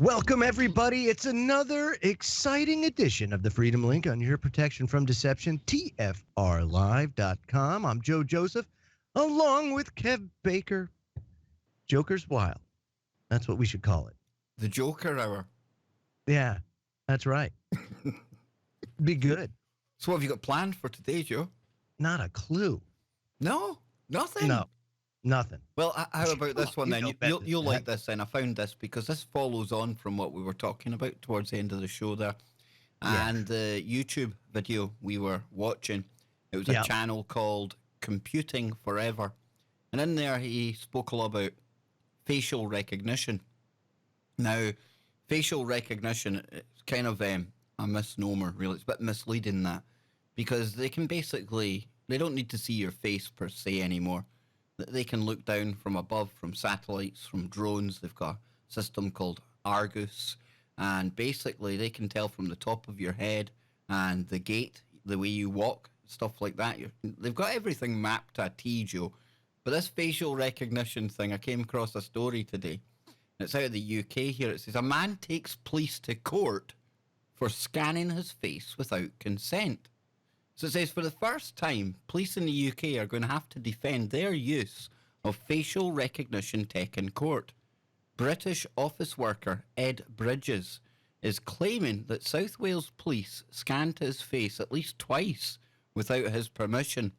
Welcome, everybody. It's another exciting edition of the Freedom Link on your protection from deception, TFRlive.com. I'm Joe Joseph, along with Kev Baker. Joker's Wild. That's what we should call it. The Joker Hour. Yeah, that's right. Be good. So what have you got planned for today, Joe? Not a clue. No? Nothing? No, nothing. Well, how about this one then? You'll like this then. I found this because this follows on from what we were talking about towards the end of the show there. Yeah. And the YouTube video we were watching, it was a channel called Computing Forever. And in there he spoke a lot about facial recognition. Now, facial recognition is kind of a misnomer, really. It's a bit misleading, that, because they can basically, they don't need to see your face per se anymore. They can look down from above, from satellites, from drones. They've got a system called Argus, and basically they can tell from the top of your head and the gait, the way you walk, stuff like that. They've got everything mapped to a T, Joe. But this facial recognition thing, I came across a story today. It's out of the UK here. It says, a man takes police to court for scanning his face without consent. So it says, for the first time, police in the UK are going to have to defend their use of facial recognition tech in court. British office worker Ed Bridges is claiming that South Wales police scanned his face at least twice without his permission.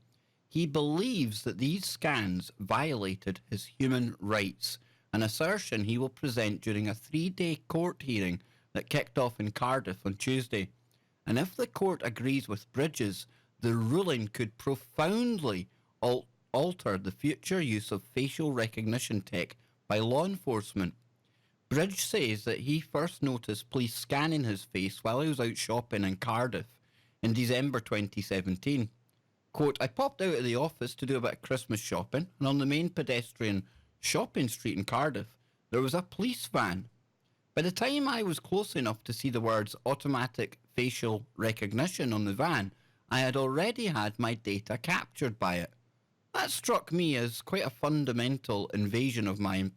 He believes that these scans violated his human rights, an assertion he will present during a 3-day court hearing that kicked off in Cardiff on Tuesday. And if the court agrees with Bridges, the ruling could profoundly alter the future use of facial recognition tech by law enforcement. Bridge says that he first noticed police scanning his face while he was out shopping in Cardiff in December 2017. Quote, I popped out of the office to do a bit of Christmas shopping, and on the main pedestrian shopping street in Cardiff, there was a police van. By the time I was close enough to see the words automatic facial recognition on the van, I had already had my data captured by it. That struck me as quite a fundamental invasion of my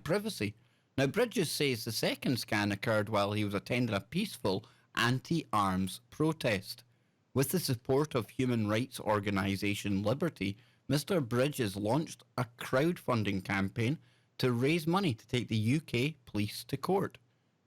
privacy. Now, Bridges says the second scan occurred while he was attending a peaceful anti-arms protest. With the support of human rights organisation Liberty, Mr. Bridges launched a crowdfunding campaign to raise money to take the UK police to court.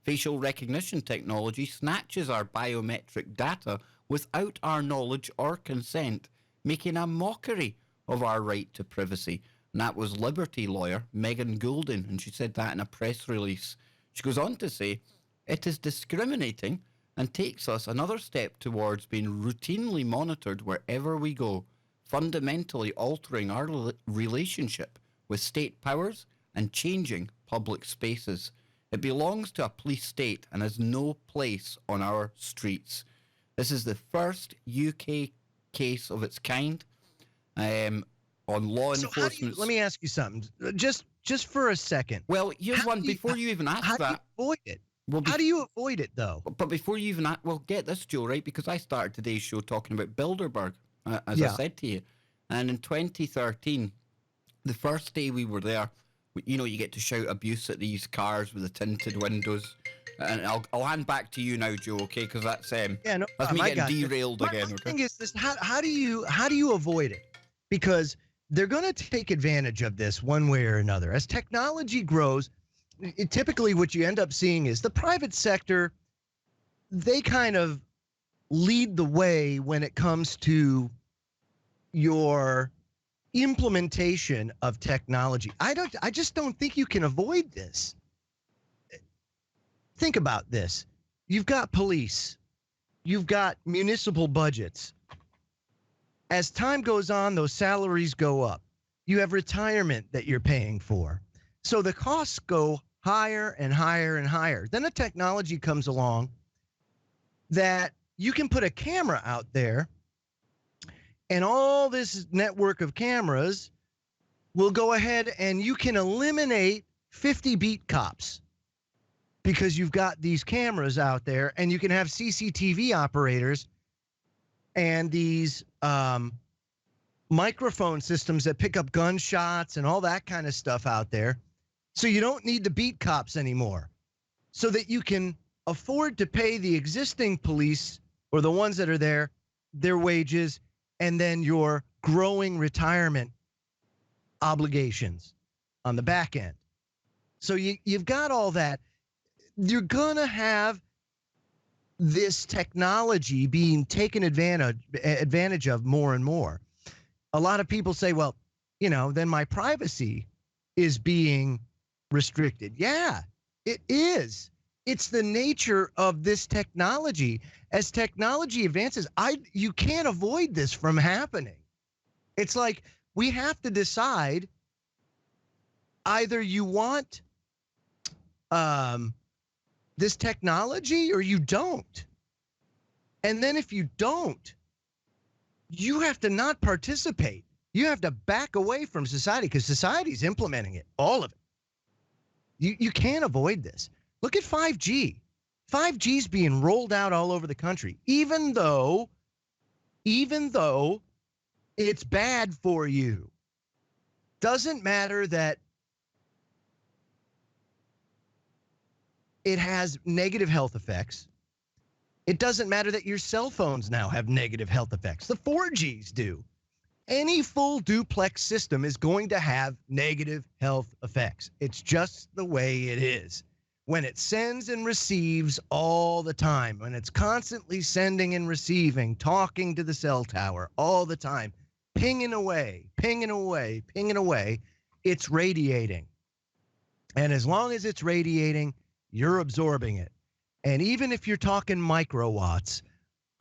Facial recognition technology snatches our biometric data without our knowledge or consent, making a mockery of our right to privacy. And that was Liberty lawyer Megan Goulden, and she said that in a press release. She goes on to say, it is discriminating and takes us another step towards being routinely monitored wherever we go, fundamentally altering our relationship with state powers and changing public spaces. It belongs to a police state and has no place on our streets. This is the first UK case of its kind on law enforcement. Let me ask you something, just for a second. Well, here's one before you even ask that. How do you avoid it? Well, how do you avoid it, though? But before you even ask, well, get this, Joe, right? Because I started today's show talking about Bilderberg, as I said to you. And in 2013, the first day we were there, you know, you get to shout abuse at these cars with the tinted windows. And I'll hand back to you now, Joe, okay? Because that's me getting derailed again. My thing is this: how do you avoid it? Because they're going to take advantage of this one way or another. As technology grows, typically what you end up seeing is the private sector. They kind of lead the way when it comes to your implementation of technology. I just don't think you can avoid this. Think about this. You've got police. You've got municipal budgets. As time goes on, those salaries go up. You have retirement that you're paying for. So the costs go higher and higher and higher. Then a technology comes along that you can put a camera out there, and all this network of cameras will go ahead and you can eliminate 50 beat cops because you've got these cameras out there, and you can have CCTV operators and these microphone systems that pick up gunshots and all that kind of stuff out there. So you don't need the beat cops anymore. so that you can afford to pay the existing police or the ones that are there their wages, and then your growing retirement obligations on the back end. So you've got all that. You're going to have this technology being taken advantage of more and more. A lot of people say, well, then my privacy is being restricted. Yeah, it is. It's the nature of this technology. As technology advances, you can't avoid this from happening. It's like we have to decide either you want this technology or you don't. And then if you don't, you have to not participate. You have to back away from society because society's implementing it, all of it. You can't avoid this. Look at 5G. 5G is being rolled out all over the country, even though it's bad for you. Doesn't matter that it has negative health effects. It doesn't matter that your cell phones now have negative health effects. The 4Gs do. Any full duplex system is going to have negative health effects. It's just the way it is. When it sends and receives all the time, when it's constantly sending and receiving, talking to the cell tower all the time, pinging away, it's radiating. And as long as it's radiating, you're absorbing it. And even if you're talking microwatts,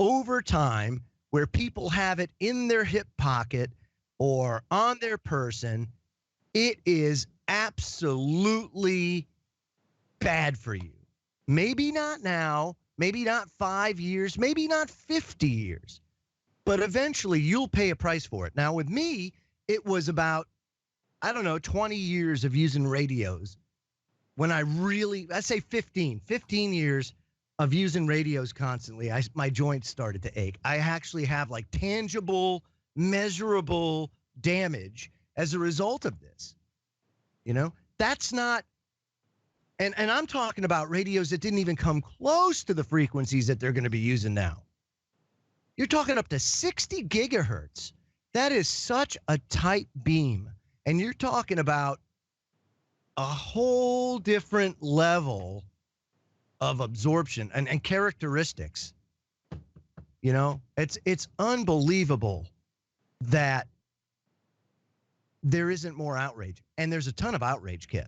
over time, where people have it in their hip pocket or on their person, it is absolutely bad for you. Maybe not now, maybe not 5 years, maybe not 50 years, but eventually you'll pay a price for it. Now with me, it was about, 20 years of using radios. When I'd say 15 years of using radios constantly, my joints started to ache. I actually have like tangible, measurable damage as a result of this. That's not, and I'm talking about radios that didn't even come close to the frequencies that they're going to be using now. You're talking up to 60 gigahertz. That is such a tight beam. And you're talking about a whole different level of absorption and characteristics. It's unbelievable that there isn't more outrage. And there's a ton of outrage, Kev.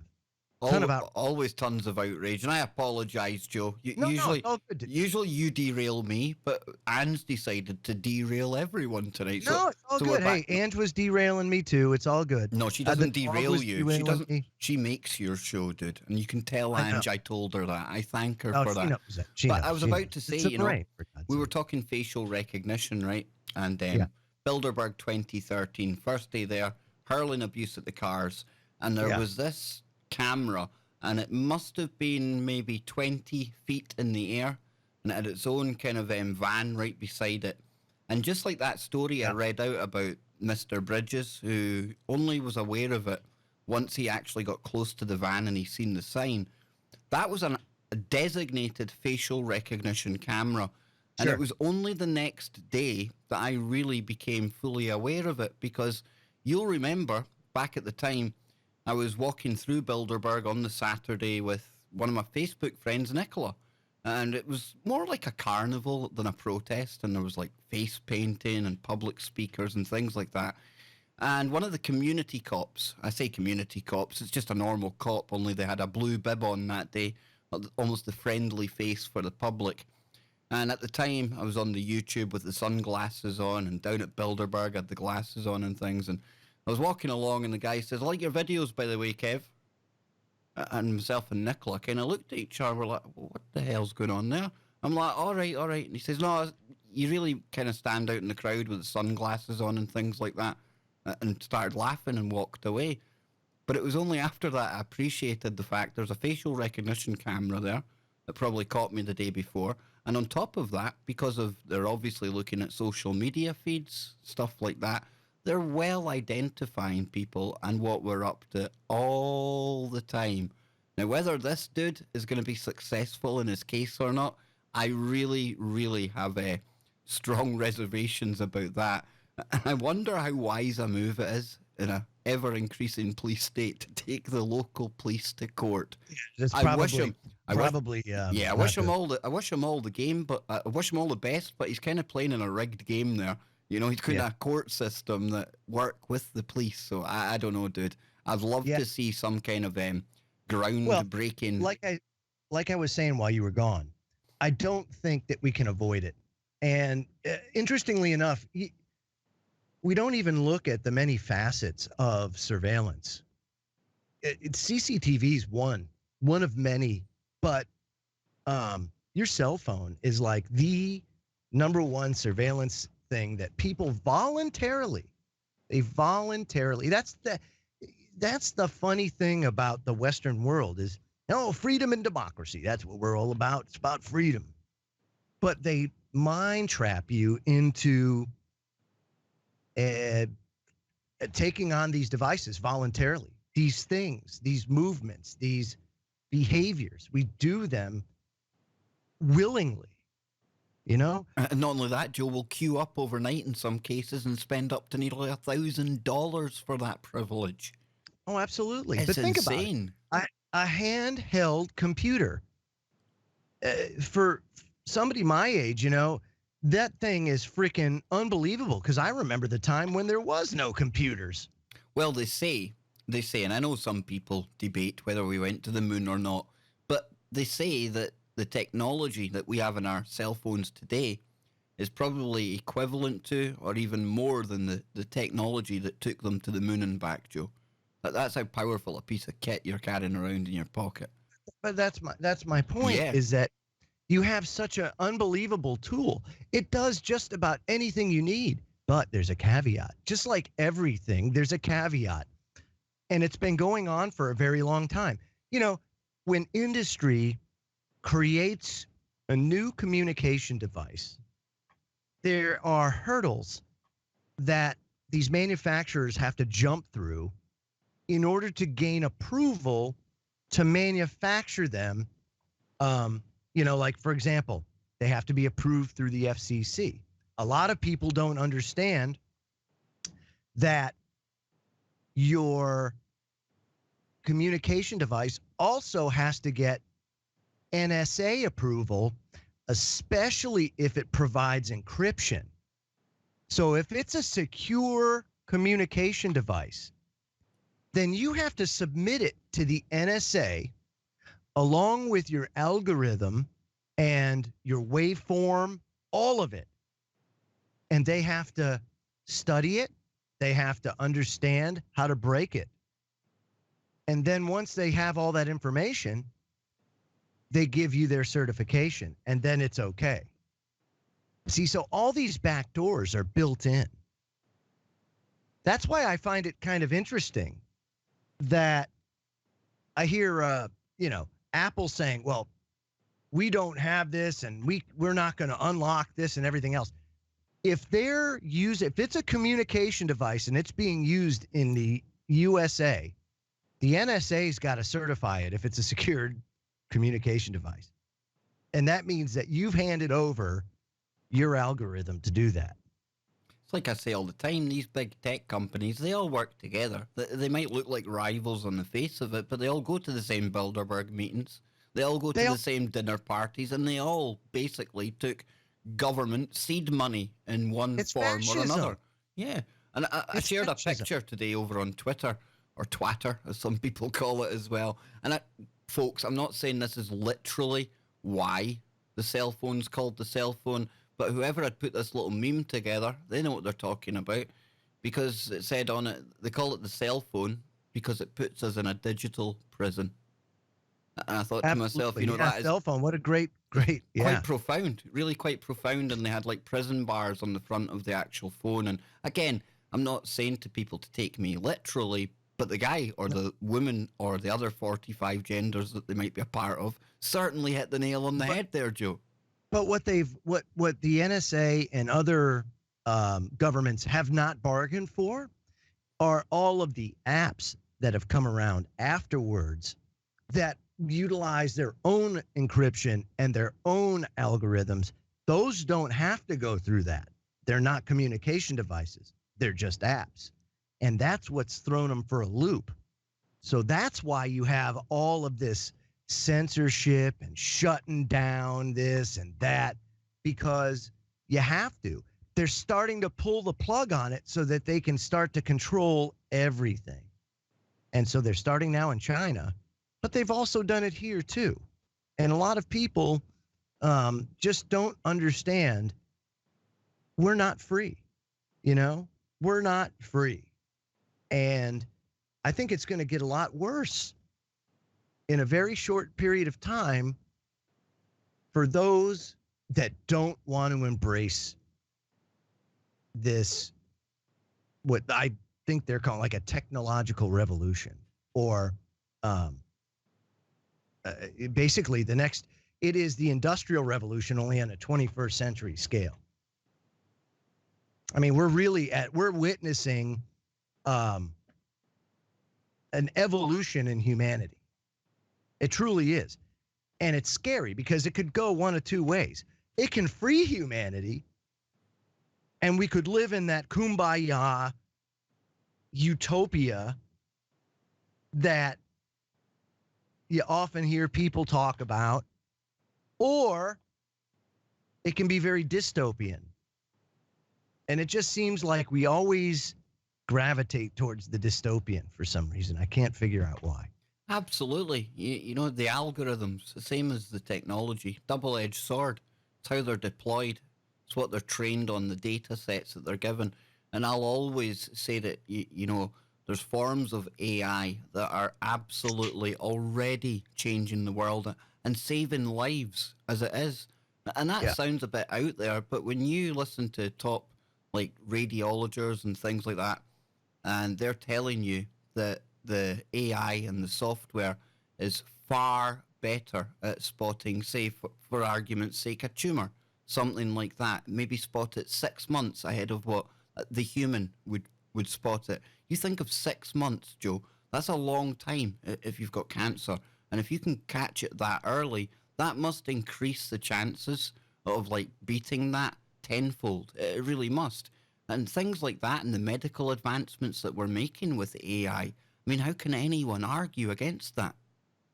Always tons of outrage, and I apologize, Joe. Usually you derail me, but Anne's decided to derail everyone tonight. No, it's all good. Hey, Ange was derailing me too. It's all good. No, she doesn't derail you. She doesn't. She makes your show, dude, and you can tell Ange. I told her that. I thank her for that. Knows that. I was about to say, we were talking facial recognition, right? And Bilderberg 2013, first day there, hurling abuse at the cars, and there was this camera, and it must have been maybe 20 feet in the air, and it had its own kind of van right beside it. And just like that story I read out about Mr. Bridges, who only was aware of it once he actually got close to the van and he seen the sign, that was a designated facial recognition camera. And it was only the next day that I really became fully aware of it, because you'll remember back at the time, I was walking through Bilderberg on the Saturday with one of my Facebook friends, Nicola, and it was more like a carnival than a protest, and there was like face painting and public speakers and things like that. And one of the community cops, I say community cops, it's just a normal cop, only they had a blue bib on that day, almost the friendly face for the public. And at the time, I was on the YouTube with the sunglasses on, and down at Bilderberg, I had the glasses on and things, and I was walking along, and the guy says, "I like your videos, by the way, Kev." And myself and Nicola kind of looked at each other, we're like, what the hell's going on there? I'm like, all right. And he says, "No, you really kind of stand out in the crowd with the sunglasses on and things like that," and started laughing and walked away. But it was only after that I appreciated the fact there's a facial recognition camera there that probably caught me the day before. And on top of that, because they're obviously looking at social media feeds, stuff like that, they're well identifying people and what we're up to all the time. Now, whether this dude is going to be successful in his case or not, I really, really have strong reservations about that. I wonder how wise a move it is in a ever-increasing police state to take the local police to court. It's I wish him. I wish not him good. all the. I wish him all the game, but I wish him all the best. But he's kind of playing in a rigged game there. You know, he's got Yeah. a court system that work with the police. So I don't know, dude. I'd love Yeah. to see some kind of Well, groundbreaking. like I was saying while you were gone, I don't think that we can avoid it. And interestingly enough, we don't even look at the many facets of surveillance. CCTV is one of many, but your cell phone is like the number one surveillance thing that people voluntarily, that's the funny thing about the Western world is, freedom and democracy. That's what we're all about. It's about freedom. But they mind trap you into taking on these devices voluntarily, these things, these movements, these behaviors. We do them willingly, And not only that, Joe will queue up overnight in some cases and spend up to nearly $1,000 for that privilege. Oh, absolutely. It's but think insane. about it. A handheld computer, for somebody my age, that thing is freaking unbelievable, because I remember the time when there was no computers. Well, they say, and I know some people debate whether we went to the moon or not, but they say that the technology that we have in our cell phones today is probably equivalent to or even more than the technology that took them to the moon and back, Joe. That's how powerful a piece of kit you're carrying around in your pocket. But that's my point, is that you have such an unbelievable tool. It does just about anything you need, but there's a caveat. Just like everything, there's a caveat. And it's been going on for a very long time. When industry creates a new communication device, there are hurdles that these manufacturers have to jump through in order to gain approval to manufacture them. Like, for example, they have to be approved through the FCC. A lot of people don't understand that your communication device also has to get NSA approval, especially if it provides encryption. So if it's a secure communication device, then you have to submit it to the NSA along with your algorithm and your waveform, all of it. And they have to study it. They have to understand how to break it. And then once they have all that information, they give you their certification, and then it's okay. See, so all these back doors are built in. That's why I find it kind of interesting that I hear, Apple saying, well, we don't have this and we're not going to unlock this and everything else. If it's a communication device and it's being used in the USA, the NSA's got to certify it if it's a secured communication device. And that means that you've handed over your algorithm to do that. It's like I say all the time, these big tech companies, they all work together. They might look like rivals on the face of it, but they all go to the same Bilderberg meetings. They all go to the same dinner parties, and they all basically took government seed money in one form or another. Yeah. And I shared a picture today over on Twitter, or Twatter, as some people call it as well. And folks, I'm not saying this is literally why the cell phone's called the cell phone, but whoever had put this little meme together, they know what they're talking about, because it said on it, they call it the cell phone because it puts us in a digital prison. And I thought to myself, that is cell phone. What a great, quite profound, really quite profound. And they had like prison bars on the front of the actual phone. And again, I'm not saying to people to take me literally, but the guy or the woman or the other 45 genders that they might be a part of certainly hit the nail on the head there, Joe. But what the NSA and other governments have not bargained for are all of the apps that have come around afterwards that utilize their own encryption and their own algorithms, those don't have to go through that. They're not communication devices. They're just apps. And that's what's thrown them for a loop. So that's why you have all of this censorship and shutting down this and that, because you have to. They're starting to pull the plug on it so that they can start to control everything. And so they're starting now in China, but they've also done it here too. And a lot of people just don't understand we're not free. You know, we're not free. And I think it's going to get a lot worse in a very short period of time for those that don't want to embrace this, what I think they're calling like a technological revolution, or basically the next, it is the industrial revolution only on a 21st century scale. I mean, we're witnessing an evolution in humanity. It truly is. And it's scary because it could go one of two ways. It can free humanity, and we could live in that kumbaya utopia that you often hear people talk about, or it can be very dystopian. And it just seems like we always gravitate towards the dystopian for some reason. I can't figure out why. Absolutely. You know, the algorithms, the same as the technology, double-edged sword. It's how they're deployed. It's what they're trained on, the data sets that they're given. And I'll always say that, you know, there's forms of AI that are absolutely already changing the world and saving lives as it is. And that sounds a bit out there, but when you listen to top, like, radiologists and things like that, and they're telling you that the AI and the software is far better at spotting, say, for argument's sake, a tumor, something like that. Maybe spot it 6 months ahead of what the human would spot it. You think of 6 months, Joe, that's a long time if you've got cancer. And if you can catch it that early, that must increase the chances of, like, beating that tenfold. It really must. And things like that and the medical advancements that we're making with AI, I mean, how can anyone argue against that?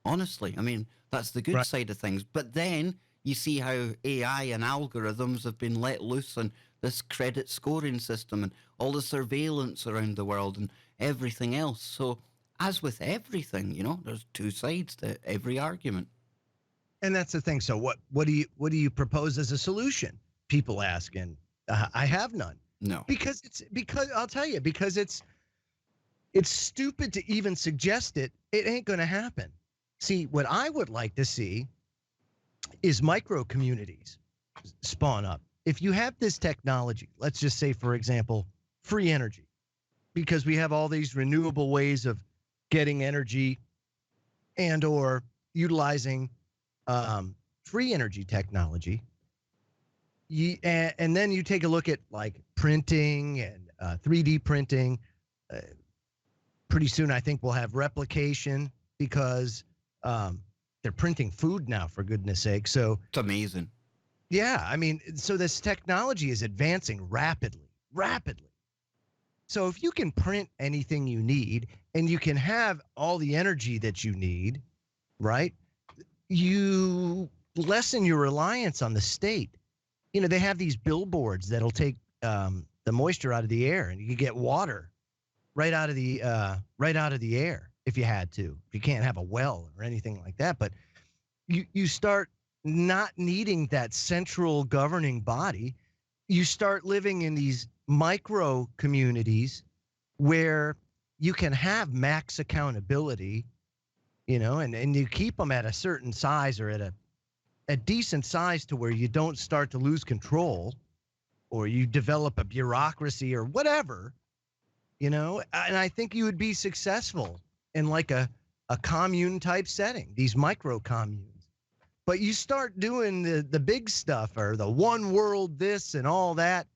Honestly, I mean, that's the good side of things. But then you see how AI and algorithms have been let loose on this credit scoring system and all the surveillance around the world and everything else. So, as with everything, you know, there's two sides to every argument. And that's the thing. So what do you propose as a solution? People ask, and I have none. No. Because I'll tell you, because it's stupid to even suggest it. It ain't going to happen. See, what I would like to see is micro communities spawn up. If you have this technology, let's just say, for example, free energy, because we have all these renewable ways of getting energy and or utilizing free energy technology. And then you take a look at like printing and 3D printing. Pretty soon, I think we'll have replication because they're printing food now, for goodness sake. So it's amazing. Yeah, I mean, so this technology is advancing rapidly. So if you can print anything you need and you can have all the energy that you need, right? You lessen your reliance on the state. You know, they have these billboards that'll take the moisture out of the air, and you can get water right out of the air if you had to. If you can't have a well or anything like that, but you start not needing that central governing body. You start living in these micro communities where you can have max accountability, you know, and you keep them at a certain size or at a decent size to where you don't start to lose control or you develop a bureaucracy or whatever, you know, and I think you would be successful in like a commune type setting, these micro communes. But you start doing the big stuff or the one world this and all that,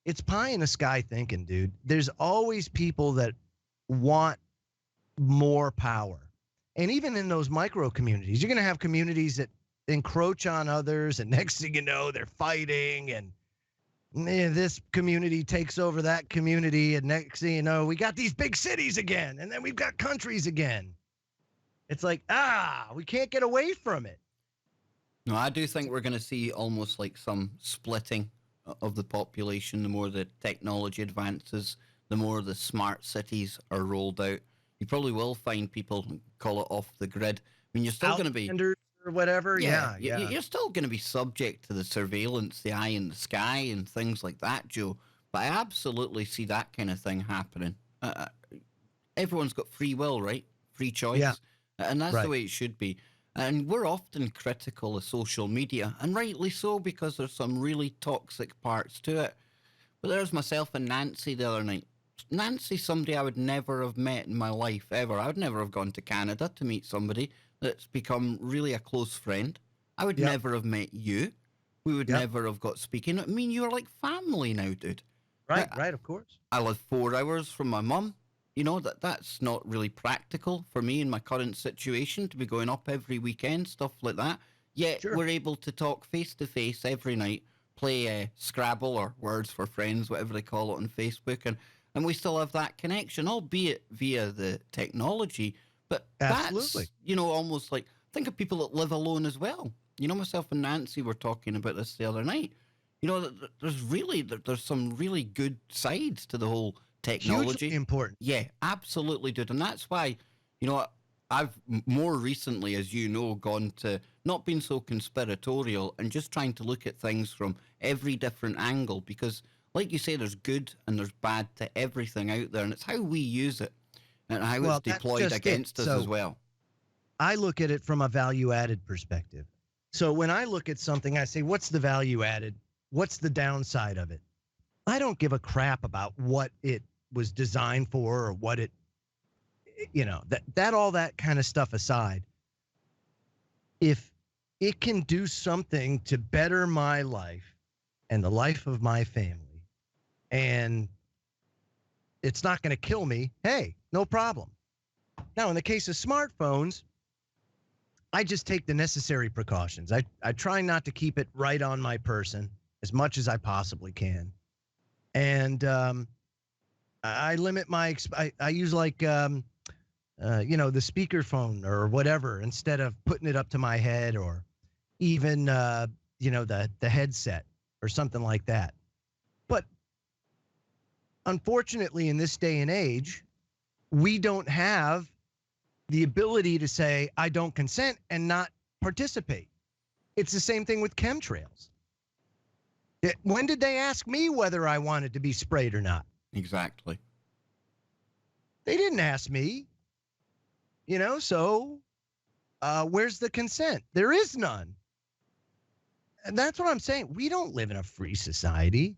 it's pie in the sky thinking, dude. There's always people that want more power. And even in those micro communities, you're going to have communities that encroach on others. And next thing you know, they're fighting, and this community takes over that community. And next thing you know, we got these big cities again. And then we've got countries again. It's like, we can't get away from it. No, I do think we're going to see almost like some splitting of the population. The more the technology advances, the more the smart cities are rolled out. You probably will find people call it off the grid. I mean, you're still going to be or whatever. Yeah. You're still going to be subject to the surveillance, the eye in the sky, and things like that, Joe. But I absolutely see that kind of thing happening. Everyone's got free will, right? Free choice. Yeah. And that's the way it should be. And we're often critical of social media, and rightly so, because there's some really toxic parts to it. But there's myself and Nancy the other night. Nancy's somebody I would never have met in my life, ever. I would never have gone to Canada to meet somebody that's become really a close friend. I would never have met you. We would never have got speaking. I mean, you're like family now, dude. Right, of course. I live 4 hours from my mum. You know, that's not really practical for me in my current situation to be going up every weekend, stuff like that. Yet we're able to talk face-to-face every night, play Scrabble or Words for Friends, whatever they call it on Facebook, and we still have that connection, albeit via the technology. But that's, you know, almost like, think of people that live alone as well. You know, myself and Nancy were talking about this the other night. You know, there's some really good sides to the whole technology. Hugely important. Yeah, absolutely, dude. And that's why, you know, I've more recently, as you know, gone to not being so conspiratorial and just trying to look at things from every different angle, because like you say, there's good and there's bad to everything out there, and it's how we use it and how it's deployed against us as well. I look at it from a value-added perspective. So when I look at something, I say, what's the value added? What's the downside of it? I don't give a crap about what it was designed for or what it, you know, that all that kind of stuff aside. If it can do something to better my life and the life of my family, and it's not going to kill me, hey, no problem. Now, in the case of smartphones, I just take the necessary precautions. I try not to keep it right on my person as much as I possibly can. And I limit my, I use like, you know, the speakerphone or whatever, instead of putting it up to my head, or even, you know, the headset or something like that. But unfortunately, in this day and age, we don't have the ability to say, I don't consent and not participate. It's the same thing with chemtrails. When did they ask me whether I wanted to be sprayed or not? Exactly. They didn't ask me, you know, so where's the consent? There is none. And that's what I'm saying. We don't live in a free society.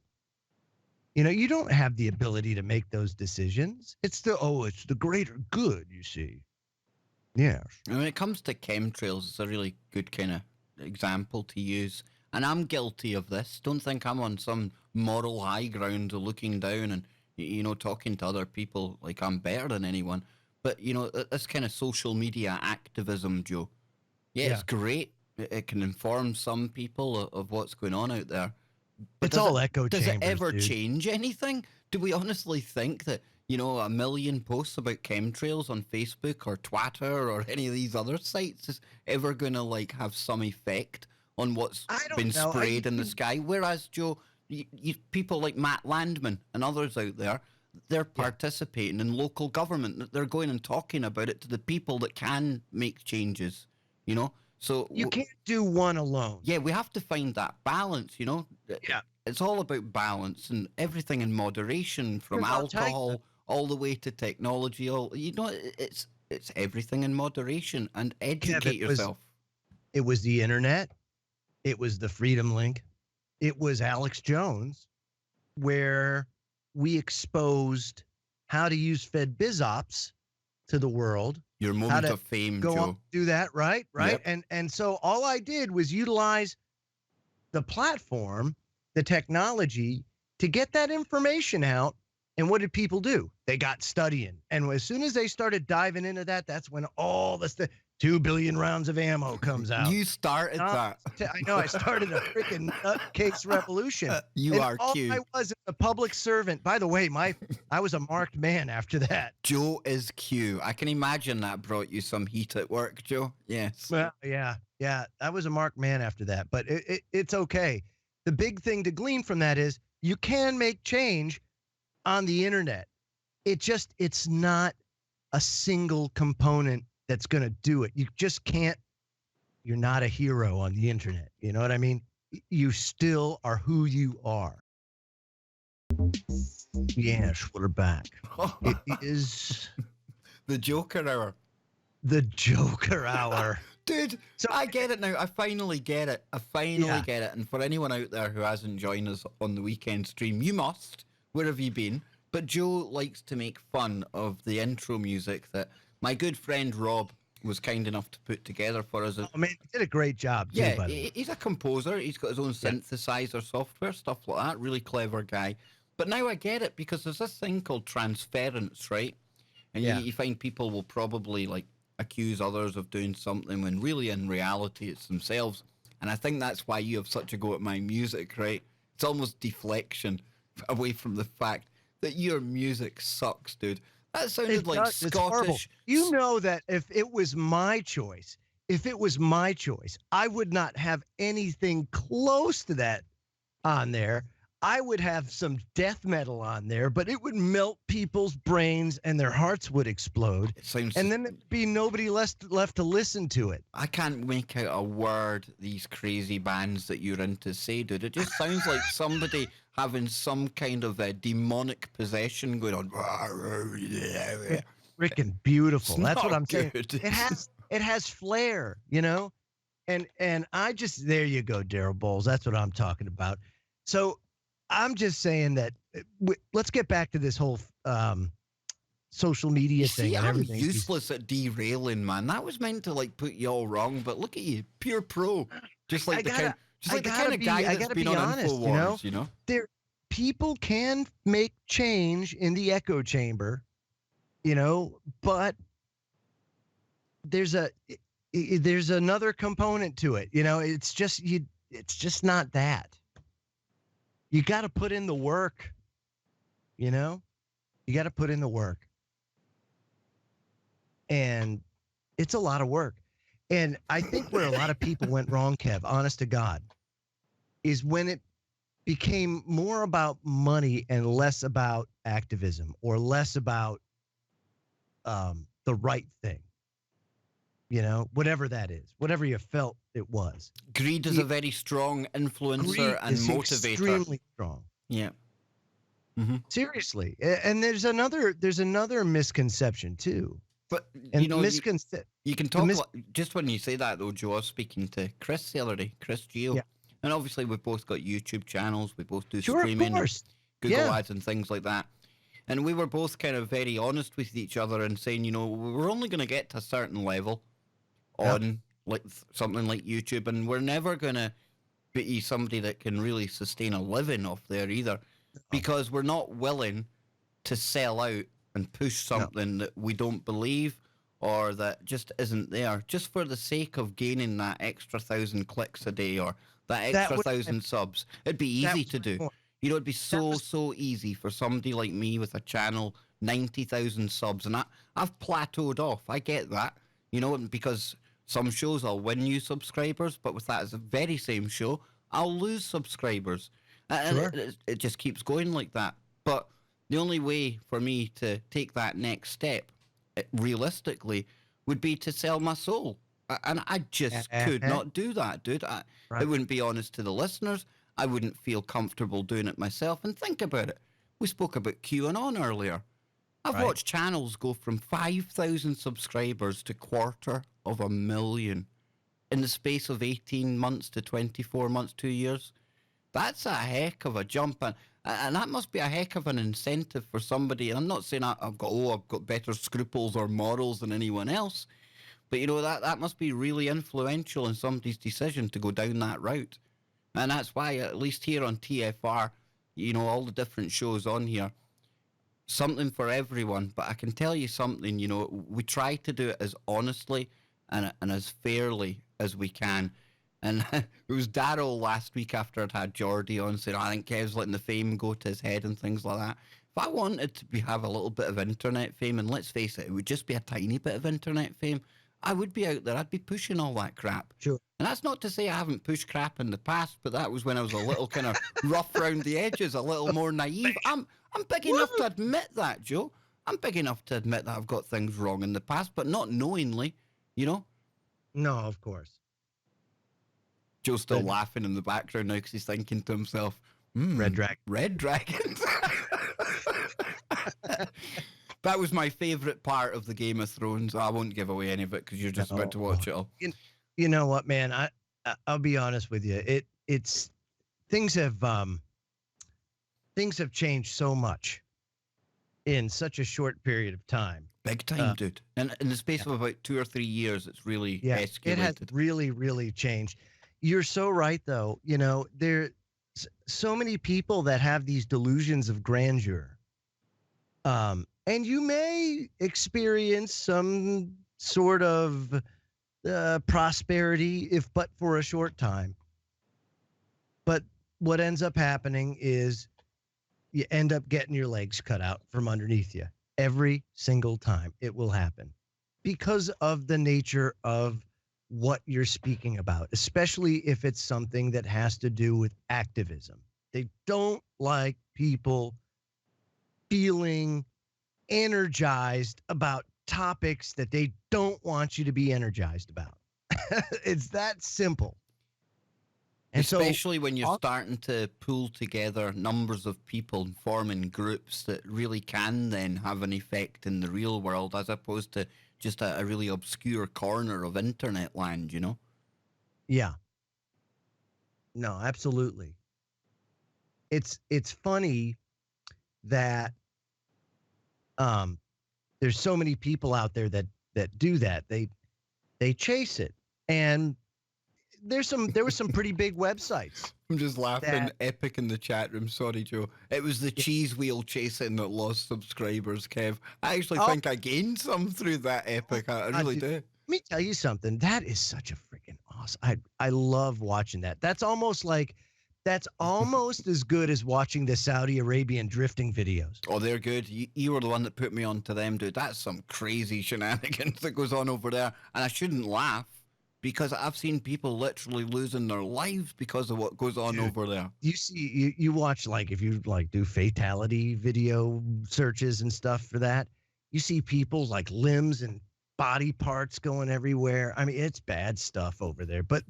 You know, you don't have the ability to make those decisions. It's the greater good, you see. Yes. And when it comes to chemtrails, it's a really good kind of example to use. And I'm guilty of this. Don't think I'm on some moral high ground looking down and, you know, talking to other people like I'm better than anyone. But, you know, this kind of social media activism, Joe. Yeah, it's great. It can inform some people of what's going on out there. But it's all echo chambers. Does it ever change anything? Do we honestly think that, you know, a million posts about chemtrails on Facebook or Twitter or any of these other sites is ever going to, like, have some effect on what's been sprayed in the sky? Whereas, Joe, people like Matt Landman and others out there, they're participating in local government. They're going and talking about it to the people that can make changes, you know? So you can't do one alone. Yeah, we have to find that balance, you know? Yeah. It's all about balance and everything in moderation, from alcohol all the way to technology. You know, it's everything in moderation, and educate yourself. It was the internet. It was the Freedom Link. It was Alex Jones, where we exposed how to use FedBizOps to the world. Your moment of fame, Joe. Do that, right? Yep. And so all I did was utilize the platform, the technology, to get that information out And what did people do? They got studying. And as soon as they started diving into that, that's when all this 2 billion rounds of ammo comes out. You started that. I know, I started a freaking nutcase revolution. You and are all Q. I was a public servant. By the way, I was a marked man after that. Joe is Q. I can imagine that brought you some heat at work, Joe. Yes. Well, yeah. I was a marked man after that, but it's okay. The big thing to glean from that is you can make change on the internet. It's not a single component that's going to do it. You just can't. You're not a hero on the internet. You know what I mean? You still are who you are. Yes, we're back. It is the Joker hour. The Joker hour. Dude, so I get it now. I finally get it. Get it. And for anyone out there who hasn't joined us on the weekend stream, you must. Where have you been? But Joe likes to make fun of the intro music that my good friend Rob was kind enough to put together for us. Oh, man, he did a great job. Too, yeah, he's a composer. He's got his own synthesizer software, stuff like that. Really clever guy. But now I get it because there's this thing called transference, right? And you find people will probably like accuse others of doing something when really in reality it's themselves. And I think that's why you have such a go at my music, right? It's almost deflection away from the fact that your music sucks, dude. That sounded like Scottish. You know that if it was my choice, I would not have anything close to that on there. I would have some death metal on there, but it would melt people's brains and their hearts would explode. And then there'd be nobody left to listen to it. I can't make out a word these crazy bands that you're into say, dude. It just sounds like somebody having some kind of a demonic possession going on. Freaking beautiful. That's what I'm saying. Good. It has flair, you know? And I just, there you go, Daryl Bowles. That's what I'm talking about. So I'm just saying that let's get back to this whole social media thing and everything. I'm useless at derailing, man. That was meant to like put you all wrong, but look at you, pure pro. Just like the kind of guy that's been on honest, InfoWars, you know? People can make change in the echo chamber, you know, but there's another component to it. You know, it's just not that. You got to put in the work, you know? You got to put in the work. And it's a lot of work. And I think where a lot of people went wrong, Kev, honest to God, is when it became more about money and less about activism or less about the right thing. You know, whatever that is, whatever you felt it was. Greed is a very strong influencer and motivator. Extremely strong. Yeah. Mm-hmm. Seriously. And there's another misconception too. But and you know, you can talk just when you say that though, Joe. I was speaking to Chris the other day, Chris Geo, and obviously we've both got YouTube channels. We both do streaming, Google Ads, and things like that. And we were both kind of very honest with each other and saying, you know, we're only going to get to a certain level on like something like YouTube, and we're never going to be somebody that can really sustain a living off there either, because we're not willing to sell out and push something that we don't believe or that just isn't there, just for the sake of gaining that extra 1,000 clicks a day or that extra 1,000 subs. It'd be easy to do. You know, it'd be so easy for somebody like me with a channel, 90,000 subs, and I've plateaued off. I get that, you know, because some shows I'll win new subscribers, but with that as the very same show, I'll lose subscribers. And it just keeps going like that. But the only way for me to take that next step, realistically, would be to sell my soul. And I just could not do that, dude. It wouldn't be honest to the listeners. I wouldn't feel comfortable doing it myself. And think about it. We spoke about QAnon earlier. I've watched channels go from 5,000 subscribers to 250,000 in the space of 18 months to 24 months, 2 years. That's a heck of a jump. And that must be a heck of an incentive for somebody. And I'm not saying I've got better scruples or morals than anyone else. But, you know, that must be really influential in somebody's decision to go down that route. And that's why, at least here on TFR, you know, all the different shows on here, something for everyone. But I can tell you something, you know, we try to do it as honestly and as fairly as we can. And it was Daryl last week after I'd had Geordie on saying, I think Kev's letting the fame go to his head and things like that. If I wanted to have a little bit of internet fame, and let's face it, it would just be a tiny bit of internet fame, I would be out there. I'd be pushing all that crap. Sure. And that's not to say I haven't pushed crap in the past, but that was when I was a little kind of rough around the edges, a little more naive. I'm big enough to admit that, Joe. I'm big enough to admit that I've got things wrong in the past, but not knowingly, you know? No, of course. Joe's still laughing in the background now because he's thinking to himself, Red Dragon. Red Dragons. That was my favourite part of the Game of Thrones. I won't give away any of it because you're just about to watch it all. You know what, man? I'll be honest with you. It's things have changed so much in such a short period of time. Big time, dude. And in the space of about 2 or 3 years, it's really escalated. It has really, really changed. You're so right, though. You know, there's so many people that have these delusions of grandeur. And you may experience some sort of prosperity, if but for a short time. But what ends up happening is you end up getting your legs cut out from underneath you every single time. It will happen because of the nature of what you're speaking about, especially if it's something that has to do with activism. They don't like people feeling energized about topics that they don't want you to be energized about. It's that simple. And especially when you're starting to pull together numbers of people, forming groups that really can then have an effect in the real world, as opposed to just a really obscure corner of internet land, you know? Yeah. No, absolutely. It's funny that there's so many people out there that do that. They chase it. And there were some pretty big websites. I'm just laughing. Epic in the chat room. Sorry, Joe. It was the cheese wheel chasing that lost subscribers, Kev. I actually think I gained some through that Epic. I really do. Let me tell you something. That is such a freaking awesome. I love watching that. That's almost as good as watching the Saudi Arabian drifting videos. Oh, they're good. You were the one that put me onto them, dude. That's some crazy shenanigans that goes on over there. And I shouldn't laugh, because I've seen people literally losing their lives because of what goes on over there. You see, you watch, like, if you like do fatality video searches and stuff for that, you see people like limbs and body parts going everywhere. I mean, it's bad stuff over there. But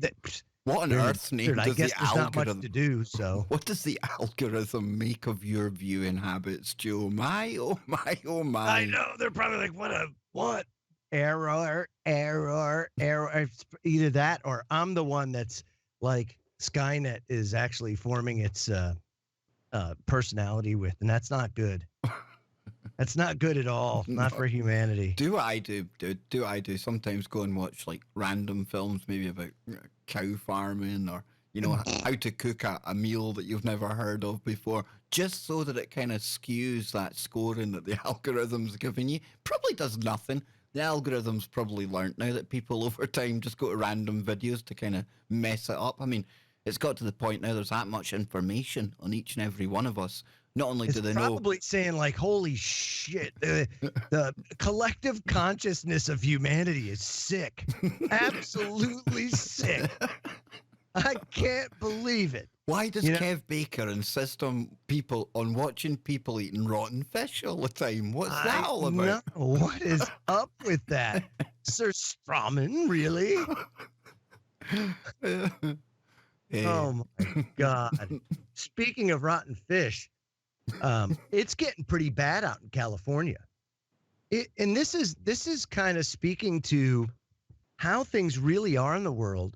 what on earth's name does the algorithm? There's not much to do. So what does the algorithm make of your viewing habits, Joe? My, oh my, oh my! I know, they're probably like, what? Error. It's either that or I'm the one that's like Skynet is actually forming its personality with, and that's not good. That's not good at all. Not for humanity. Do what I do, dude. Do what I do. Sometimes go and watch like random films, maybe about cow farming or, you know, how to cook a meal that you've never heard of before, just so that it kind of skews that scoring that the algorithm's giving you. Probably does nothing. The algorithm's probably learned now that people over time just go to random videos to kind of mess it up. I mean, it's got to the point now there's that much information on each and every one of us. Not only do they know... It's probably saying like, holy shit, the collective consciousness of humanity is sick. Absolutely sick. I can't believe it. Why does Kev Baker insist on watching people eating rotten fish all the time? What's that all about? What is up with that? Sir Strawman, really? Oh my God. Speaking of rotten fish, it's getting pretty bad out in California. And this is kind of speaking to how things really are in the world.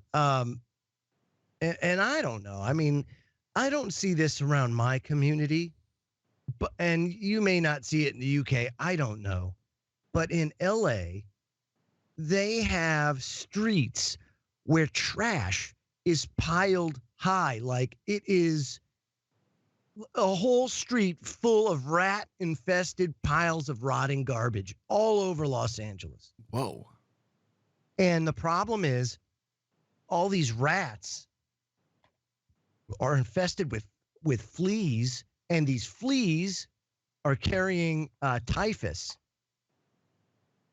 And I don't know. I mean, I don't see this around my community, and you may not see it in the UK. I don't know. But in LA, they have streets where trash is piled high. Like, it is a whole street full of rat-infested piles of rotting garbage all over Los Angeles. Whoa. And the problem is all these rats are infested with fleas, and these fleas are carrying typhus.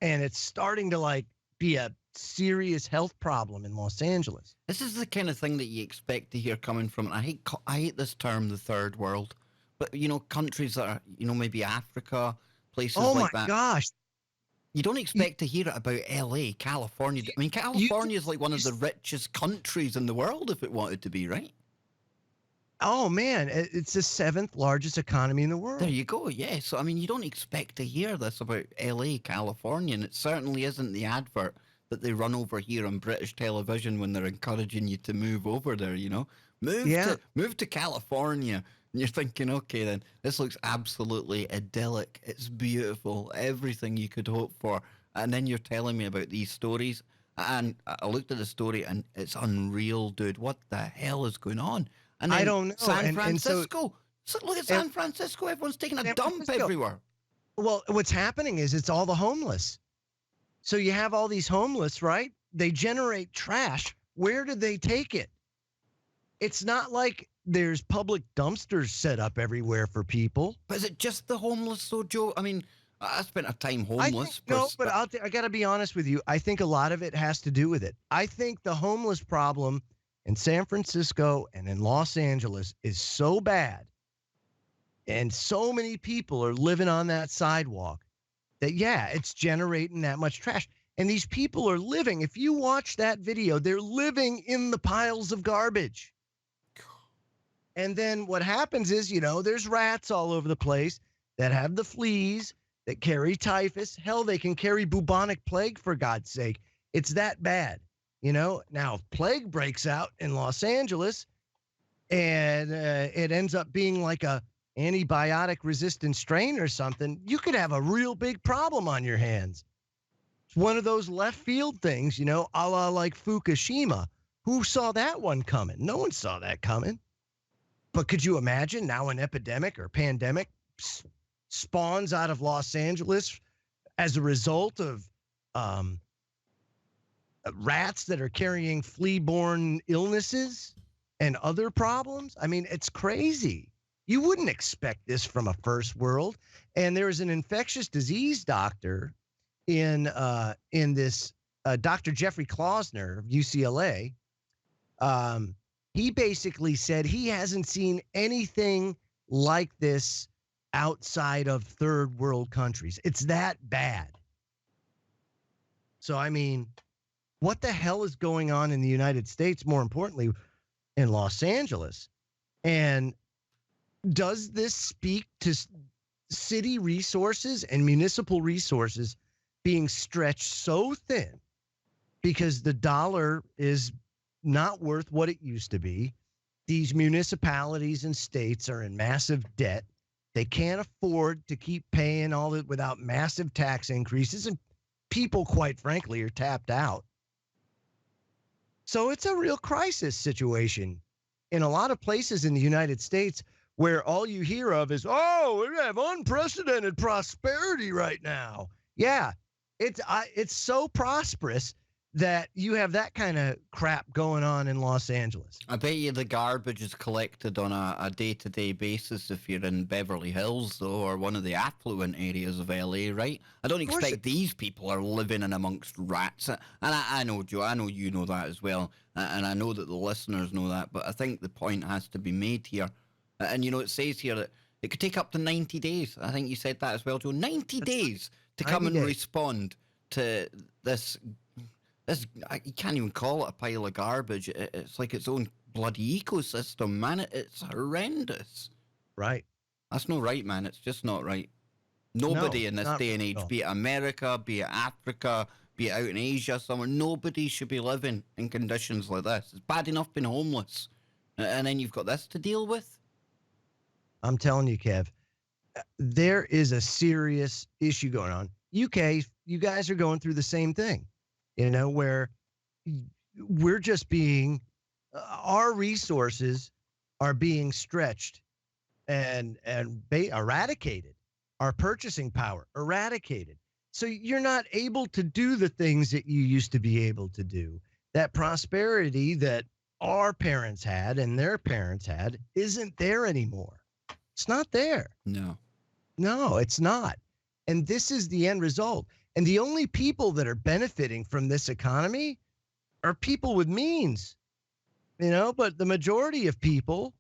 And it's starting to like be a serious health problem in Los Angeles. This is the kind of thing that you expect to hear coming from, I hate this term, the third world, but, you know, countries that are, you know, maybe Africa, places like that. Oh my gosh. You don't expect to hear it about LA, California. I mean, California is like one of the richest countries in the world if it wanted to be, right? Oh man, it's the 7th largest economy in the world. There you go, yeah. So, I mean, you don't expect to hear this about LA, California, and it certainly isn't the advert that they run over here on British television when they're encouraging you to move over there, you know? Move to California. And you're thinking, okay, then, this looks absolutely idyllic. It's beautiful, everything you could hope for. And then you're telling me about these stories. And I looked at the story, and it's unreal, dude. What the hell is going on? And then I don't know. San Francisco. So look at San Francisco. Everyone's taking a dump everywhere. Well, what's happening is it's all the homeless. So you have all these homeless, right? They generate trash. Where do they take it? It's not like there's public dumpsters set up everywhere for people. But is it just the homeless, though, Joe? I mean, I spent a time homeless. But I got to be honest with you. I think a lot of it has to do with it. I think the homeless problem in San Francisco and in Los Angeles is so bad, and so many people are living on that sidewalk that, yeah, it's generating that much trash. And these people are living, if you watch that video, they're living in the piles of garbage. And then what happens is, you know, there's rats all over the place that have the fleas, that carry typhus. Hell, they can carry bubonic plague, for God's sake. It's that bad. You know, now if plague breaks out in Los Angeles and it ends up being like a antibiotic resistant strain or something, you could have a real big problem on your hands. It's one of those left field things, you know, a la like Fukushima. Who saw that one coming? No one saw that coming. But could you imagine now an epidemic or pandemic spawns out of Los Angeles as a result of rats that are carrying flea-borne illnesses and other problems? I mean, it's crazy. You wouldn't expect this from a first world. And there was an infectious disease doctor in this, Dr. Jeffrey Klausner of UCLA. He basically said he hasn't seen anything like this outside of third world countries. It's that bad. So, I mean, what the hell is going on in the United States, more importantly, in Los Angeles? And does this speak to city resources and municipal resources being stretched so thin because the dollar is not worth what it used to be? These municipalities and states are in massive debt. They can't afford to keep paying all that without massive tax increases, and people, quite frankly, are tapped out. So it's a real crisis situation in a lot of places in the United States where all you hear of is, oh, we have unprecedented prosperity right now. Yeah, it's so prosperous that you have that kind of crap going on in Los Angeles. I bet you the garbage is collected on a day-to-day basis if you're in Beverly Hills, though, or one of the affluent areas of LA, right? I don't expect these people are living in amongst rats. And I know, Joe, I know you know that as well. And I know that the listeners know that. But I think the point has to be made here. And, you know, it says here that it could take up to 90 days. I think you said that as well, Joe. 90 days to come and respond to this. You can't even call it a pile of garbage. It's like its own bloody ecosystem, man. It's horrendous. Right. That's not right, man. It's just not right. Nobody in this day and age, be it America, be it Africa, be it out in Asia somewhere, nobody should be living in conditions like this. It's bad enough being homeless. And then you've got this to deal with. I'm telling you, Kev, there is a serious issue going on. UK, you guys are going through the same thing. You know, where we're just being, our resources are being stretched and eradicated our purchasing power, eradicated. So you're not able to do the things that you used to be able to do. That prosperity that our parents had and their parents had isn't there anymore. It's not there. No. No, it's not. And this is the end result. And the only people that are benefiting from this economy are people with means, but the majority of people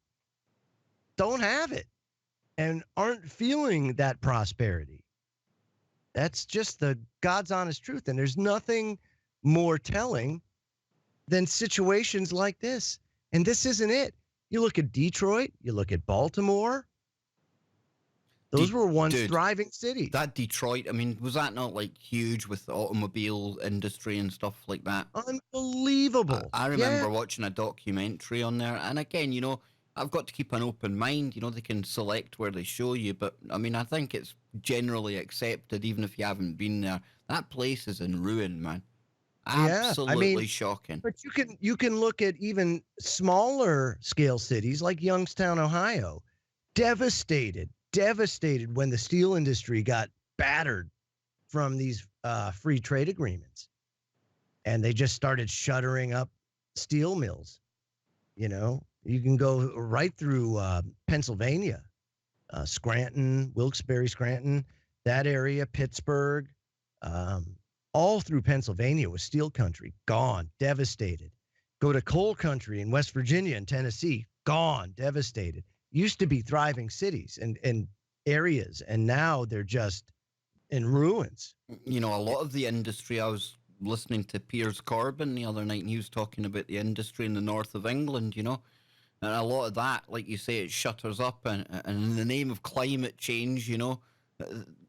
don't have it and aren't feeling that prosperity. That's just the God's honest truth. And there's nothing more telling than situations like this. And this isn't it. You look at Detroit, you look at Baltimore. Those were once thriving cities. That Detroit, I mean, was that not like huge with the automobile industry and stuff like that? Unbelievable. I remember watching a documentary on there. And again, I've got to keep an open mind. They can select where they show you. But I mean, I think it's generally accepted, even if you haven't been there. That place is in ruin, man. Absolutely shocking. But you can look at even smaller scale cities like Youngstown, Ohio, devastated when the steel industry got battered from these free trade agreements, and they just started shuttering up steel mills. You can go right through Pennsylvania, Scranton, Wilkes-Barre, Scranton, that area, Pittsburgh, all through Pennsylvania was steel country, gone, devastated. Go to coal country in West Virginia and Tennessee, gone, devastated. Used to be thriving cities and areas, and now they're just in ruins. A lot of the industry, I was listening to Piers Corbyn the other night, and he was talking about the industry in the north of England, and a lot of that, like you say, it shutters up, and in the name of climate change,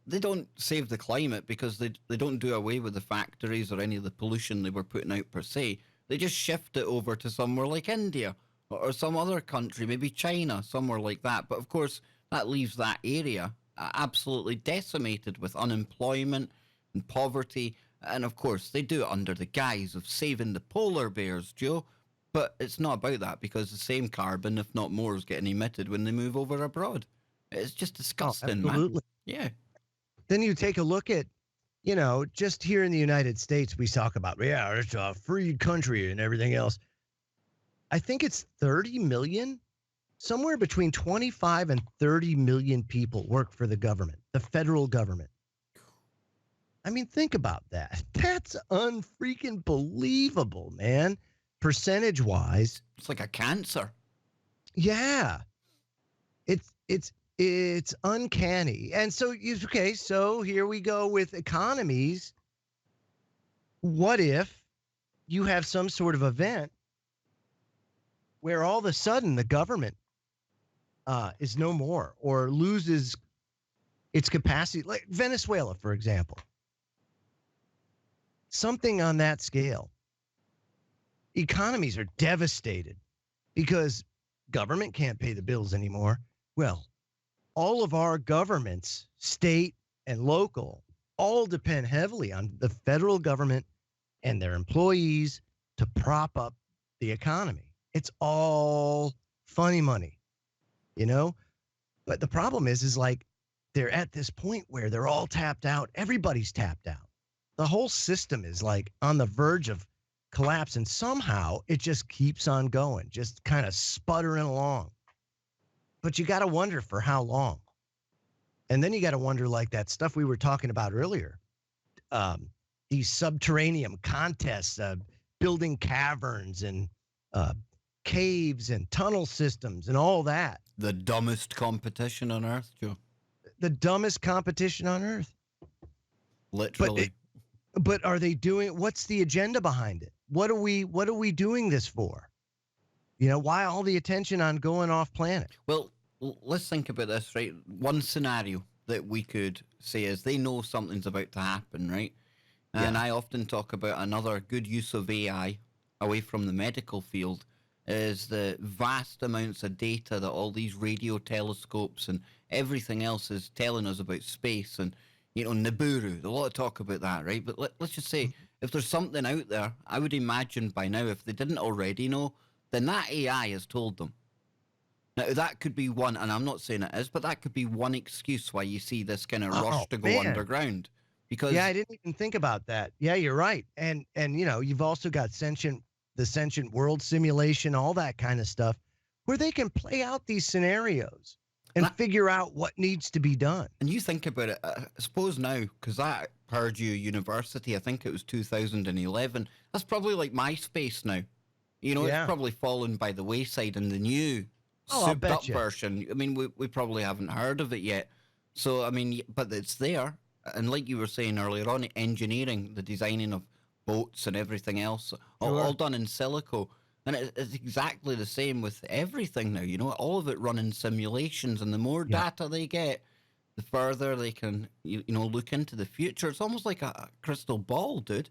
they don't save the climate because they don't do away with the factories or any of the pollution they were putting out per se. They just shift it over to somewhere like India or some other country, maybe China, somewhere like that. But of course, that leaves that area absolutely decimated with unemployment and poverty. And of course, they do it under the guise of saving the polar bears, Joe. But it's not about that because the same carbon, if not more, is getting emitted when they move over abroad. It's just disgusting, absolutely. Man. Yeah. Then you take a look at, just here in the United States, we talk about, it's a free country and everything else. I think it's 30 million, somewhere between 25 and 30 million people work for the government, the federal government. I mean, think about that. That's unfreaking believable, man. Percentage wise. It's like a cancer. Yeah. It's uncanny. And so, so here we go with economies. What if you have some sort of event where all of a sudden the government is no more or loses its capacity, like Venezuela, for example? Something on that scale. Economies are devastated because government can't pay the bills anymore. Well, all of our governments, state and local, all depend heavily on the federal government and their employees to prop up the economy. It's all funny money, But the problem is like they're at this point where they're all tapped out. Everybody's tapped out. The whole system is like on the verge of collapse, and somehow it just keeps on going, just kind of sputtering along. But you got to wonder for how long. And then you got to wonder, like that stuff we were talking about earlier, these subterranean contests, building caverns and caves and tunnel systems and all that. The dumbest competition on Earth, Joe. The dumbest competition on Earth. Literally. But are they doing, what's the agenda behind it? What are we doing this for? Why all the attention on going off planet? Well, let's think about this, right? One scenario that we could say is they know something's about to happen, right? And I often talk about another good use of AI away from the medical field is the vast amounts of data that all these radio telescopes and everything else is telling us about space and, Nibiru. There's a lot of talk about that, right? But let's just say if there's something out there, I would imagine by now, if they didn't already know, then that AI has told them. Now, that could be one, and I'm not saying it is, but that could be one excuse why you see this kind of Oh, rush to go man. underground. Yeah, I Because didn't even think about that. Yeah, you're right. And you've also got the sentient world simulation, all that kind of stuff, where they can play out these scenarios and figure out what needs to be done. and you think about it, I suppose now, because that Purdue University, I think it was 2011, that's probably like MySpace now. It's Yeah. probably fallen by the wayside, and the new Oh, I'll souped up bet you. version, I mean, we probably haven't heard of it yet. So, I mean, but it's there. And like you were saying earlier on, engineering, the designing of boats and everything else, all Sure. done in silico. And it's exactly the same with everything now, all of it run in simulations. And the more Yeah. data they get, the further they can, look into the future. It's almost like a crystal ball, dude,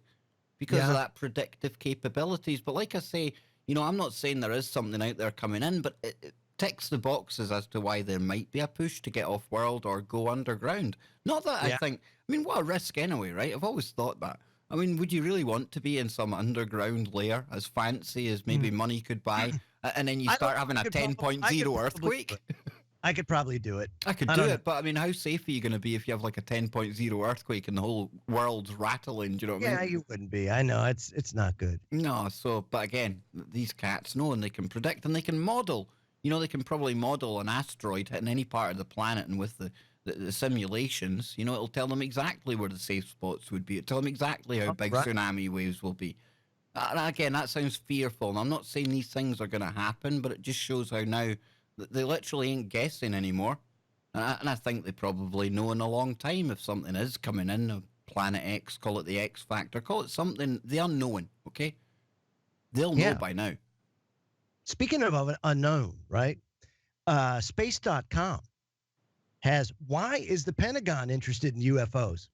because of Yeah. that predictive capabilities. But like I say, I'm not saying there is something out there coming in, but it ticks the boxes as to why there might be a push to get off world or go underground. Not that I Yeah. think, I mean, what a risk anyway, right? I've always thought that. I mean, would you really want to be in some underground lair as fancy as maybe money could buy, and then you I don't start know. having a I could 10.0 probably do earthquake? it. I could probably do it. I could I do don't know. it, but I mean, how safe are you going to be if you have like a 10.0 earthquake and the whole world's rattling? Do you know what I Yeah, mean? you wouldn't be. I know it's not good. No, but again, these cats know and they can predict and they can model. They can probably model an asteroid hitting any part of the planet, and with the simulations, it'll tell them exactly where the safe spots would be. It'll tell them exactly how big Right. tsunami waves will be. And again, that sounds fearful. And I'm not saying these things are going to happen, but it just shows how now they literally ain't guessing anymore. And I think they probably know in a long time if something is coming in, of Planet X, call it the X Factor, call it something, the unknown, okay? They'll know Yeah. by now. Speaking of an unknown, right? Space.com has, why is the Pentagon interested in UFOs?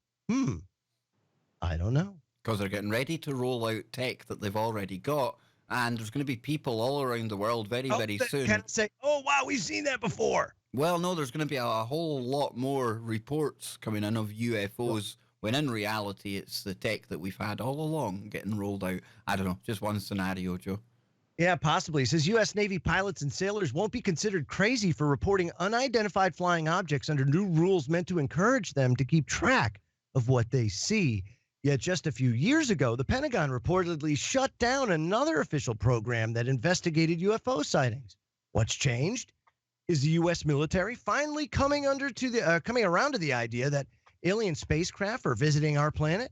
I don't know. Because they're getting ready to roll out tech that they've already got. And there's going to be people all around the world very soon. Kind of say, oh, wow, we've seen that before. Well, no, there's going to be a whole lot more reports coming in of UFOs, when in reality, it's the tech that we've had all along getting rolled out. I don't know, just one scenario, Joe. Yeah, possibly. It says U.S. Navy pilots and sailors won't be considered crazy for reporting unidentified flying objects under new rules meant to encourage them to keep track of what they see. Yet just a few years ago, the Pentagon reportedly shut down another official program that investigated UFO sightings. What's changed? Is the U.S. military finally coming around to the idea that alien spacecraft are visiting our planet?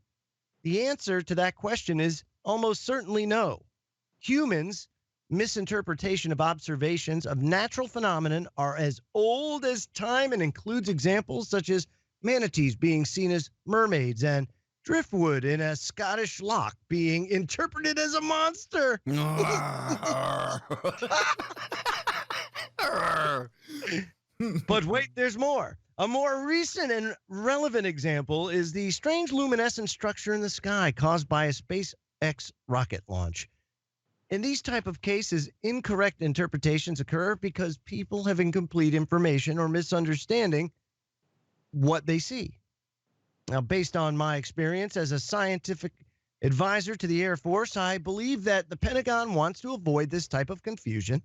The answer to that question is almost certainly no. Humans' misinterpretation of observations of natural phenomenon are as old as time and includes examples such as manatees being seen as mermaids and driftwood in a Scottish loch being interpreted as a monster. But wait, there's more. A more recent and relevant example is the strange luminescent structure in the sky caused by a SpaceX rocket launch. In these type of cases, incorrect interpretations occur because people have incomplete information or misunderstanding what they see. Now, based on my experience as a scientific advisor to the Air Force, I believe that the Pentagon wants to avoid this type of confusion,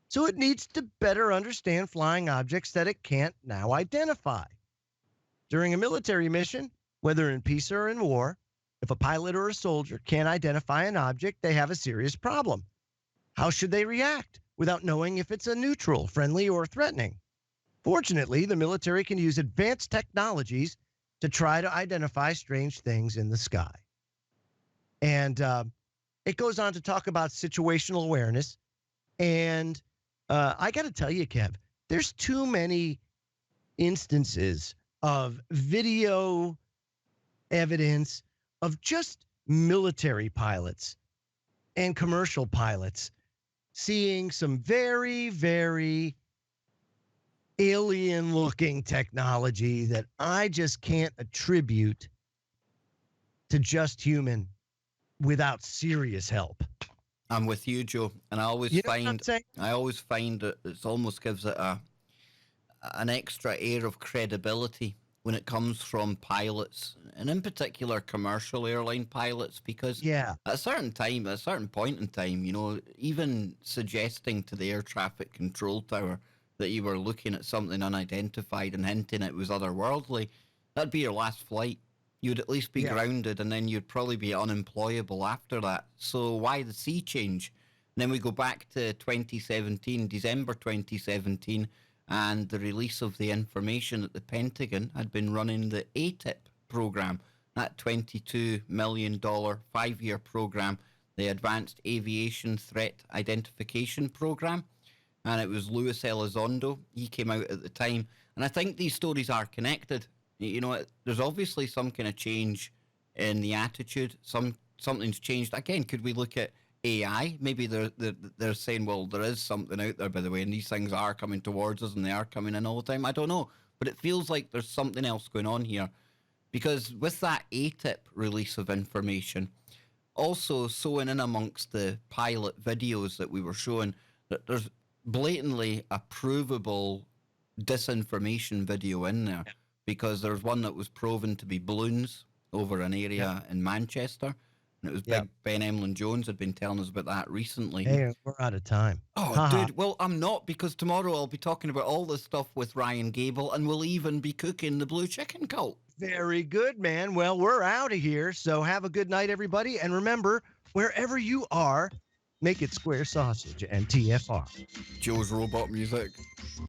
so it needs to better understand flying objects that it can't now identify. During a military mission, whether in peace or in war, if a pilot or a soldier can't identify an object, they have a serious problem. How should they react without knowing if it's a neutral, friendly, or threatening? Fortunately, the military can use advanced technologies to try to identify strange things in the sky. And it goes on to talk about situational awareness. And I got to tell you, Kev, there's too many instances of video evidence of just military pilots and commercial pilots seeing some very, very alien-looking technology that I just can't attribute to just human without serious help. I'm with you, Joe, and I always find that it almost gives it an extra air of credibility when it comes from pilots, and in particular commercial airline pilots, because Yeah. at a certain time, at a certain point in time, even suggesting to the air traffic control tower that you were looking at something unidentified and hinting it was otherworldly, that'd be your last flight. You'd at least be Yeah. grounded, and then you'd probably be unemployable after that. So why the sea change? And then we go back to 2017, December 2017, and the release of the information that the Pentagon had been running the ATIP program, that $22 million 5-year program, the Advanced Aviation Threat Identification Program. And it was Luis Elizondo. He came out at the time. And I think these stories are connected. There's obviously some kind of change in the attitude. Something's changed. Again, could we look at AI? Maybe they're saying, well, there is something out there, by the way, and these things are coming towards us and they are coming in all the time. I don't know. But it feels like there's something else going on here. Because with that ATIP release of information, also sewing in amongst the pilot videos that we were showing, that there's blatantly a provable disinformation video in there, because there's one that was proven to be balloons over an area in Manchester. And it was Big Ben Emlyn Jones had been telling us about that recently. Hey, we're out of time. Oh, dude. Well, I'm not, because tomorrow I'll be talking about all this stuff with Ryan Gable, and we'll even be cooking the blue chicken cult. Very good, man. Well, we're out of here. So have a good night, everybody. And remember, wherever you are, make it square sausage and TFR. Joe's robot music.